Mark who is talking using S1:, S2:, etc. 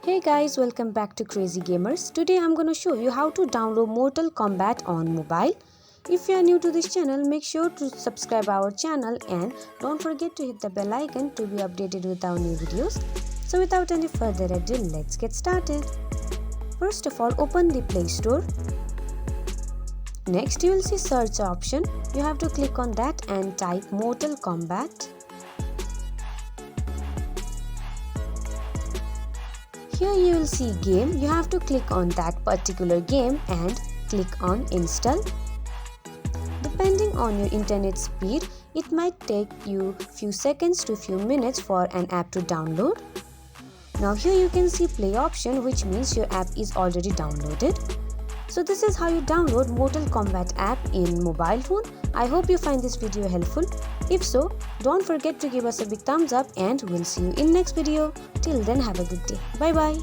S1: Hey guys, welcome back to Crazy Gamers. Today I'm gonna show you how to download Mortal Kombat on mobile. If you are new to this channel, make sure to subscribe our channel and don't forget to hit the bell icon to be updated with our new videos. So without any further ado, let's get started. First of all, open the Play Store. Next you will see search option. You have to click on that and type Mortal Kombat. Here you will see game. You have to click on that particular game and click on install. Depending on your internet speed, it might take you few seconds to few minutes for an app to download. Now here you can see play option, which means your app is already downloaded. So this is how you download Mortal Kombat app in mobile phone. I hope you find this video helpful. If so, don't forget to give us a big thumbs up and we'll see you in next video. Till then, have a good day. Bye bye.